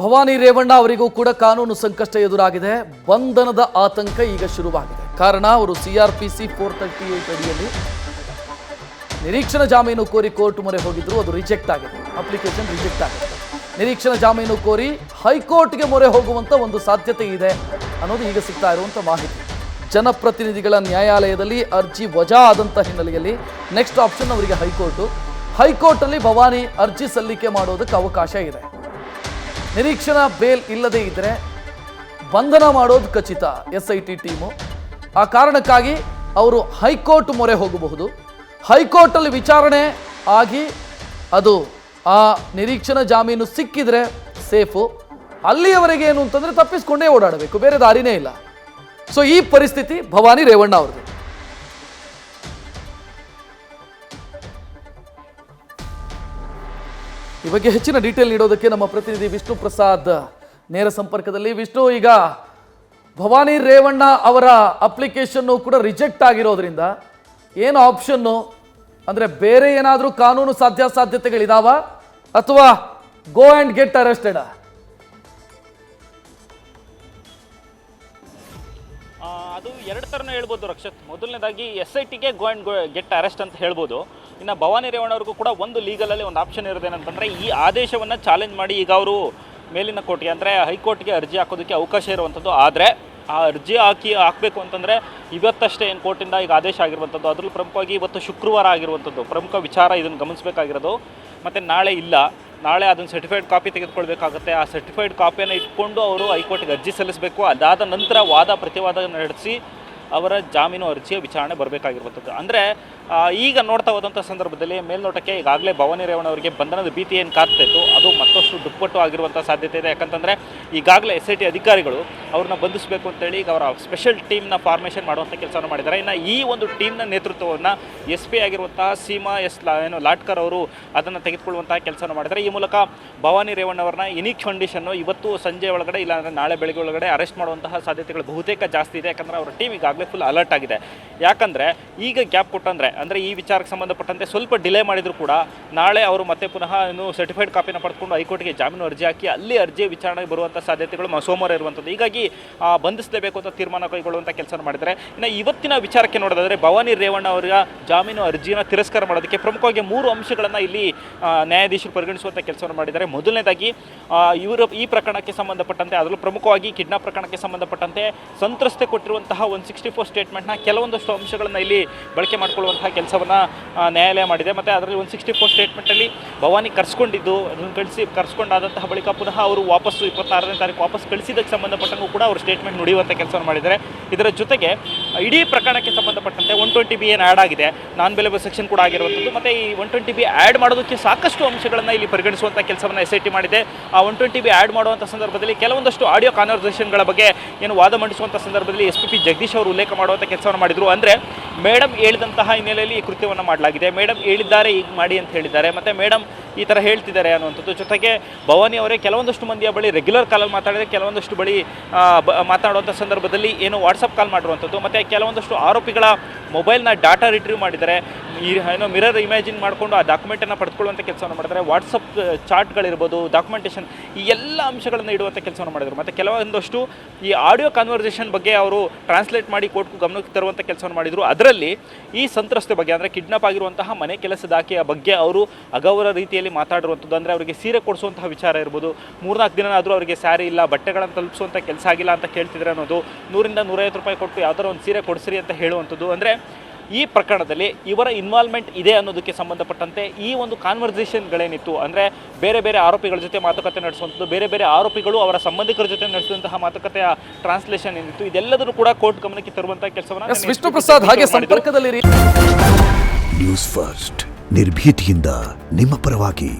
ಭವಾನಿ ರೇವಣ್ಣ ಅವರಿಗೂ ಕೂಡ ಕಾನೂನು ಸಂಕಷ್ಟ ಎದುರಾಗಿದೆ. ಬಂಧನದ ಆತಂಕ ಈಗ ಶುರುವಾಗಿದೆ. ಕಾರಣ ಅವರು ಸಿಆರ್ಪಿಸಿ 438 ಅಡಿಯಲ್ಲಿ ನಿರೀಕ್ಷಣಾ ಜಾಮೀನು ಕೋರಿ ಕೋರ್ಟ್ ಮೊರೆ ಹೋಗಿದ್ರು. ಅದು ರಿಜೆಕ್ಟ್ ಆಗಿದೆ, ಅಪ್ಲಿಕೇಶನ್ ರಿಜೆಕ್ಟ್ ಆಗಿದೆ. ನಿರೀಕ್ಷಣಾ ಜಾಮೀನು ಕೋರಿ ಹೈಕೋರ್ಟ್ಗೆ ಮೊರೆ ಹೋಗುವಂತ ಒಂದು ಸಾಧ್ಯತೆ ಇದೆ ಅನ್ನೋದು ಈಗ ಸಿಗ್ತಾ ಇರುವಂತ ಮಾಹಿತಿ. ಜನಪ್ರತಿನಿಧಿಗಳ ನ್ಯಾಯಾಲಯದಲ್ಲಿ ಅರ್ಜಿ ವಜಾ ಆದಂಥ ಹಿನ್ನೆಲೆಯಲ್ಲಿ ನೆಕ್ಸ್ಟ್ ಆಪ್ಷನ್ ಅವರಿಗೆ ಹೈಕೋರ್ಟಲ್ಲಿ ಭವಾನಿ ಅರ್ಜಿ ಸಲ್ಲಿಕೆ ಮಾಡೋದಕ್ಕೆ ಅವಕಾಶ ಇದೆ. ನಿರೀಕ್ಷಣಾ ಬೇಲ್ ಇಲ್ಲದೆ ಇದ್ದರೆ ಬಂಧನ ಮಾಡೋದು ಖಚಿತ SIT ಟೀಮು. ಆ ಕಾರಣಕ್ಕಾಗಿ ಅವರು ಹೈಕೋರ್ಟ್ ಮೊರೆ ಹೋಗಬಹುದು. ಹೈಕೋರ್ಟಲ್ಲಿ ವಿಚಾರಣೆ ಆಗಿ ಅದು ಆ ನಿರೀಕ್ಷಣಾ ಜಾಮೀನು ಸಿಕ್ಕಿದ್ರೆ ಸೇಫು. ಅಲ್ಲಿಯವರೆಗೆ ಏನು ಅಂತಂದರೆ ತಪ್ಪಿಸ್ಕೊಂಡೇ ಓಡಾಡಬೇಕು, ಬೇರೆ ದಾರಿನೇ ಇಲ್ಲ. ಸೊ ಈ ಪರಿಸ್ಥಿತಿ ಭವಾನಿ ರೇವಣ್ಣ ಅವ್ರದ್ದು. ಈ ಬಗ್ಗೆ ಹೆಚ್ಚಿನ ಡೀಟೇಲ್ ನೀಡೋದಕ್ಕೆ ನಮ್ಮ ಪ್ರತಿನಿಧಿ ವಿಷ್ಣು ಪ್ರಸಾದ್ ನೇರ ಸಂಪರ್ಕದಲ್ಲಿ. ವಿಷ್ಣು, ಈಗ ಭವಾನಿ ರೇವಣ್ಣ ಅವರ ಅಪ್ಲಿಕೇಶನ್ನು ಕೂಡ ರಿಜೆಕ್ಟ್ ಆಗಿರೋದ್ರಿಂದ ಏನು ಆಪ್ಷನ್ನು ಅಂದರೆ ಬೇರೆ ಏನಾದರೂ ಕಾನೂನು ಸಾಧ್ಯತೆಗಳಿದಾವ ಅಥವಾ ಗೋ ಆ್ಯಂಡ್ ಗೆಟ್ ಅರೆಸ್ಟೆಡ್? ಅದು ಎರಡು ಥರನೂ ಹೇಳ್ಬೋದು ರಕ್ಷತ್. ಮೊದಲನೇದಾಗಿ SITಗೆ ಗೋ ಆ್ಯಂಡ್ ಗೆಟ್ ಅರೆಸ್ಟ್ ಅಂತ ಹೇಳ್ಬೋದು. ಇನ್ನು ಭವಾನಿ ರೇವಣ್ಣ ಅವ್ರಿಗೂ ಕೂಡ ಒಂದು ಲೀಗಲಲ್ಲಿ ಒಂದು ಆಪ್ಷನ್ ಇರೋದೇನಂತಂದರೆ ಈ ಆದೇಶವನ್ನು ಚಾಲೆಂಜ್ ಮಾಡಿ ಈಗ ಅವರು ಮೇಲಿನ ಕೋರ್ಟ್ಗೆ ಅಂದರೆ ಹೈಕೋರ್ಟ್ಗೆ ಅರ್ಜಿ ಹಾಕೋದಕ್ಕೆ ಅವಕಾಶ ಇರುವಂಥದ್ದು. ಆದರೆ ಆ ಅರ್ಜಿ ಹಾಕಬೇಕು ಅಂತಂದರೆ ಇವತ್ತಷ್ಟೇ ಏನು ಕೋರ್ಟಿಂದ ಈಗ ಆದೇಶ ಆಗಿರುವಂಥದ್ದು. ಅದರಲ್ಲೂ ಪ್ರಮುಖವಾಗಿ ಇವತ್ತು ಶುಕ್ರವಾರ ಆಗಿರುವಂಥದ್ದು ಪ್ರಮುಖ ವಿಚಾರ, ಇದನ್ನು ಗಮನಿಸಬೇಕಾಗಿರೋದು. ಮತ್ತು ನಾಳೆ ಇಲ್ಲ, ನಾಳೆ ಅದನ್ನು ಸರ್ಟಿಫೈಡ್ ಕಾಪಿ ತೆಗೆದುಕೊಳ್ಬೇಕಾಗುತ್ತೆ. ಆ ಸರ್ಟಿಫೈಡ್ ಕಾಪಿಯನ್ನು ಇಟ್ಕೊಂಡು ಅವರು ಹೈಕೋರ್ಟ್ಗೆ ಅರ್ಜಿ ಸಲ್ಲಿಸಬೇಕು. ಅದಾದ ನಂತರ ವಾದ ಪ್ರತಿವಾದ ನಡೆಸಿ ಅವರ ಜಾಮೀನು ಅರ್ಜಿಯ ವಿಚಾರಣೆ ಬರಬೇಕಾಗಿರುವಂಥದ್ದು. ಅಂದರೆ ಈಗ ನೋಡ್ತಾ ಹೋದಂಥ ಸಂದರ್ಭದಲ್ಲಿ ಮೇಲ್ನೋಟಕ್ಕೆ ಈಗಾಗಲೇ ಭವಾನಿ ರೇವಣ್ಣ ಅವರಿಗೆ ಬಂಧನದ ಭೀತಿ ಏನು ಕಾಡ್ತಿತ್ತು ಅದು ಮತ್ತಷ್ಟು ದುಪ್ಪಟ್ಟು ಆಗಿರುವಂಥ ಸಾಧ್ಯತೆ ಇದೆ. ಯಾಕಂತಂದರೆ ಈಗಾಗಲೇ SIT ಅಧಿಕಾರಿಗಳು ಅವ್ರನ್ನ ಬಂಧಿಸಬೇಕು ಅಂತೇಳಿ ಈಗ ಅವರ ಸ್ಪೆಷಲ್ ಟೀಮ್ನ ಫಾರ್ಮೇಷನ್ ಮಾಡುವಂಥ ಕೆಲಸವನ್ನು ಮಾಡಿದ್ದಾರೆ. ಇನ್ನು ಈ ಒಂದು ಟೀಮ್ನ ನೇತೃತ್ವವನ್ನು SP ಆಗಿರುವಂತಹ ಸೀಮಾ ಲಾಟ್ಕರ್ ಅವರು ಅದನ್ನು ತೆಗೆದುಕೊಳ್ಳುವಂತಹ ಕೆಲಸವನ್ನು ಮಾಡಿದ್ದಾರೆ. ಈ ಮೂಲಕ ಭವಾನಿ ರೇವಣ್ಣ ಅವರನ್ನ ಎನಿ ಕಂಡೀಷನ್ನು ಇವತ್ತು ಸಂಜೆ ಒಳಗಡೆ ಇಲ್ಲಾಂದರೆ ನಾಳೆ ಬೆಳಗ್ಗೆ ಒಳಗಡೆ ಅರೆಸ್ಟ್ ಮಾಡುವಂತಹ ಸಾಧ್ಯತೆಗಳು ಬಹುತೇಕ ಜಾಸ್ತಿ ಇದೆ. ಯಾಕಂದರೆ ಅವರ ಟೀಮ್ ಈಗಾಗಲೇ ಫುಲ್ ಅಲರ್ಟ್ ಆಗಿದೆ. ಯಾಕಂದರೆ ಈಗ ಗ್ಯಾಪ್ ಕೊಟ್ಟಂದರೆ ಅಂದರೆ ಈ ವಿಚಾರಕ್ಕೆ ಸಂಬಂಧಪಟ್ಟಂತೆ ಸ್ವಲ್ಪ ಡಿಲೇ ಮಾಡಿದರೂ ಕೂಡ ನಾಳೆ ಅವರು ಮತ್ತೆ ಪುನಃ ಸರ್ಟಿಫೈಡ್ ಕಾಪಿನ ಪಡೆದುಕೊಂಡು ಹೈಕೋರ್ಟ್ಗೆ ಜಾಮೀನು ಅರ್ಜಿ ಹಾಕಿ ಅಲ್ಲಿ ಅರ್ಜಿ ವಿಚಾರಣೆಗೆ ಬರುವಂಥ ಸಾಧ್ಯತೆಗಳು ಸೋಮವಾರ ಇರುವಂಥದ್ದು. ಹೀಗಾಗಿ ಬಂಧಿಸಲೇಬೇಕು ಅಂತ ತೀರ್ಮಾನ ಕೈಗೊಳ್ಳುವಂಥ ಕೆಲಸ ಮಾಡಿದ್ದಾರೆ. ಇನ್ನು ಇವತ್ತಿನ ವಿಚಾರಕ್ಕೆ ನೋಡೋದಾದರೆ ಭವಾನಿ ರೇವಣ್ಣ ಅವರ ಜಾಮೀನು ಅರ್ಜಿಯನ್ನು ತಿರಸ್ಕಾರ ಮಾಡೋದಕ್ಕೆ ಪ್ರಮುಖವಾಗಿ 3 ಅಂಶಗಳನ್ನು ಇಲ್ಲಿ ನ್ಯಾಯಾಧೀಶರು ಪರಿಗಣಿಸುವಂಥ ಕೆಲಸವನ್ನು ಮಾಡಿದ್ದಾರೆ. ಮೊದಲನೇದಾಗಿ ಇವರು ಈ ಪ್ರಕರಣಕ್ಕೆ ಸಂಬಂಧಪಟ್ಟಂತೆ ಅದರಲ್ಲೂ ಪ್ರಮುಖವಾಗಿ ಕಿಡ್ನಾಪ್ ಪ್ರಕರಣಕ್ಕೆ ಸಂಬಂಧಪಟ್ಟಂತೆ ಸಂತ್ರಸ್ತೆ ಕೊಟ್ಟಿರುವಂತಹ 164 ಸ್ಟೇಟ್ಮೆಂಟ್ನ ಕೆಲವೊಂದಷ್ಟು ಅಂಶಗಳನ್ನು ಇಲ್ಲಿ ಬಳಕೆ ಮಾಡಿಕೊಳ್ಳುವಂತಹ ಕೆಲಸವನ್ನು ನ್ಯಾಯಾಲಯ ಮಾಡಿದೆ. ಮತ್ತು ಅದರಲ್ಲಿ 164 ಸ್ಟೇಟ್ಮೆಂಟಲ್ಲಿ ಭವಾನಿ ಕರೆಸ್ಕೊಂಡಿದ್ದು ಅದನ್ನು ಕರೆಸ್ಕೊಂಡಾದಂತಹ ಬಳಿಕ ಪುನಃ ಅವರು ವಾಪಸ್ಸು 26ನೇ ತಾರೀಕು ವಾಪಸ್ ಕಳಿಸಿದ್ದಕ್ಕೆ ಸಂಬಂಧಪಟ್ಟಂಗೂ ಕೂಡ ಅವರು ಸ್ಟೇಟ್ಮೆಂಟ್ ನುಡಿಯುವಂಥ ಕೆಲಸವನ್ನು ಮಾಡಿದ್ದಾರೆ. ಇದರ ಜೊತೆಗೆ ಇಡೀ ಪ್ರಕರಣಕ್ಕೆ ಸಂಬಂಧಪಟ್ಟಂತೆ 120B ಏನು ಆ್ಯಡ್ ಆಗಿದೆ, ನಾನ್ ಬೆಲೆಬಲ್ ಸೆಕ್ಷನ್ ಕೂಡ ಆಗಿರುವಂಥದ್ದು. ಮತ್ತು ಈ 120B ಆ್ಯಡ್ ಮಾಡೋದಕ್ಕೆ ಸಾಕಷ್ಟು ಅಂಶಗಳನ್ನು ಇಲ್ಲಿ ಪರಿಗಣಿಸುವಂಥ ಕೆಲಸವನ್ನು SIT ಮಾಡಿದೆ. ಆ 120B ಆ್ಯಡ್ ಮಾಡುವಂಥ ಸಂದರ್ಭದಲ್ಲಿ ಕೆಲವೊಂದಷ್ಟು ಆಡಿಯೋ ಕಾನ್ವರ್ಸೇಷನ್ಗಳ ಬಗ್ಗೆ ಏನು ವಾದ ಮಂಡಿಸುವಂಥ ಸಂದರ್ಭದಲ್ಲಿ SPP ಜಗದೀಶ್ ಅವರು ಉಲ್ಲೇಖ ಮಾಡುವಂಥ ಕೆಲಸವನ್ನು ಮಾಡಿದರು. ಅಂದರೆ ಮೇಡಮ್ ಹೇಳಿದಂತಹ ಹಿನ್ನೆಲೆಯಲ್ಲಿ ಈ ಕೃತ್ಯವನ್ನು ಮಾಡಲಾಗಿದೆ, ಮೇಡಮ್ ಹೇಳಿದ್ದಾರೆ ಈಗ ಮಾಡಿ ಅಂತ ಹೇಳಿದ್ದಾರೆ, ಮತ್ತು ಮೇಡಮ್ ಈ ಥರ ಹೇಳ್ತಿದ್ದಾರೆ ಅನ್ನುವಂಥದ್ದು. ಜೊತೆಗೆ ಭವಾನಿ ಅವರೇ ಕೆಲವೊಂದಷ್ಟು ಮಂದಿಯ ಬಳಿ ರೆಗ್ಯುಲರ್ ಕಾಲಲ್ಲಿ ಮಾತಾಡಿದರೆ ಕೆಲವೊಂದಷ್ಟು ಬಳಿ ಮಾತಾಡುವಂಥ ಸಂದರ್ಭದಲ್ಲಿ ಏನು ವಾಟ್ಸಪ್ ಕಾಲ್ ಮಾಡಿರುವಂಥದ್ದು. ಮತ್ತು ಕೆಲವೊಂದಷ್ಟು ಆರೋಪಿಗಳ ಮೊಬೈಲ್ನ ಡಾಟಾ ರಿಟ್ರೀವ್ ಮಾಡಿದ್ದಾರೆ, ಮಿರರ್ ಇಮ್ಯಾಜಿನ್ ಮಾಡಿಕೊಂಡು ಆ ಡಾಕ್ಯುಮೆಂಟನ್ನು ಪಡೆದುಕೊಳ್ಳುವಂಥ ಕೆಲಸವನ್ನು ಮಾಡಿದ್ದಾರೆ. ವಾಟ್ಸಪ್ ಚಾಟ್ಗಳಿರ್ಬೋದು, ಡಾಕ್ಯುಮೆಂಟೇಷನ್, ಈ ಎಲ್ಲ ಅಂಶಗಳನ್ನು ಇಡುವಂಥ ಕೆಲಸವನ್ನು ಮಾಡಿದರು. ಮತ್ತು ಕೆಲವೊಂದಷ್ಟು ಈ ಆಡಿಯೋ ಕಾನ್ವರ್ಸೇಷನ್ ಬಗ್ಗೆ ಅವರು ಟ್ರಾನ್ಸ್ಲೇಟ್ ಮಾಡಿ ಕೋರ್ಟ್ಗೂ ಗಮನಕ್ಕೆ ತರುವಂಥ ಕೆಲಸವನ್ನು ಮಾಡಿದರು. ಅದರಲ್ಲಿ ಈ ಸಂತ್ರಸ್ತೆ ಬಗ್ಗೆ ಅಂದರೆ ಕಿಡ್ನಾಪ್ ಆಗಿರುವಂತಹ ಮನೆ ಕೆಲಸದ ಆಕೆಯ ಬಗ್ಗೆ ಅವರು ಅಗೌರವ ರೀತಿಯಲ್ಲಿ ಮಾತಾಡಿರುವಂಥದ್ದು. ಅಂದರೆ ಅವರಿಗೆ ಸೀರೆ ಕೊಡಿಸುವಂತಹ ವಿಚಾರ ಇರ್ಬೋದು, 3-4 ದಿನ ಆದರೂ ಅವರಿಗೆ ಸ್ಯಾರಿ ಇಲ್ಲ, ಬಟ್ಟೆಗಳನ್ನು ತಲುಪಿಸುವಂಥ ಕೆಲಸ ಆಗಿಲ್ಲ ಅಂತ ಕೇಳ್ತಿದ್ರೆ ಅನ್ನೋದು, 100-150 ರೂಪಾಯಿ ಕೊಟ್ಟು ಯಾವ್ದಾರು ಒಂದು ಸೀರೆ ಕೊಡಿಸ್ರಿ ಅಂತ ಹೇಳುವಂಥದ್ದು. ಅಂದರೆ ಈ ಪ್ರಕರಣದಲ್ಲಿ ಇವರ ಇನ್ವಾಲ್ವ್ಮೆಂಟ್ ಇದೆ ಅನ್ನೋದಕ್ಕೆ ಸಂಬಂಧಪಟ್ಟಂತೆ ಈ ಒಂದು ಕಾನ್ವರ್ಸೇಷನ್ಗಳೇನಿತ್ತು ಅಂದರೆ ಬೇರೆ ಬೇರೆ ಆರೋಪಿಗಳ ಜೊತೆ ಮಾತುಕತೆ ನಡೆಸುವಂಥದ್ದು, ಬೇರೆ ಬೇರೆ ಆರೋಪಿಗಳು ಅವರ ಸಂಬಂಧಿಕರ ಜೊತೆ ನಡೆಸುವಂತಹ ಮಾತುಕತೆಯ ಟ್ರಾನ್ಸ್ಲೇಷನ್ ಏನಿತ್ತು, ಇದೆಲ್ಲದರೂ ಕೂಡ ಕೋರ್ಟ್ ಗಮನಕ್ಕೆ ತರುವಂತಹ ಕೆಲಸವನ್ನು ವಿಷ್ಣು ಪ್ರಸಾದ್ ಹಾಗೆ ಸಂಪರ್ಕದಲ್ಲಿ. ನ್ಯೂಸ್ ಫಸ್ಟ್ ನಿರ್ಭೀತಿಯಿಂದ ನಿಮ್ಮ ಪರವಾಗಿ.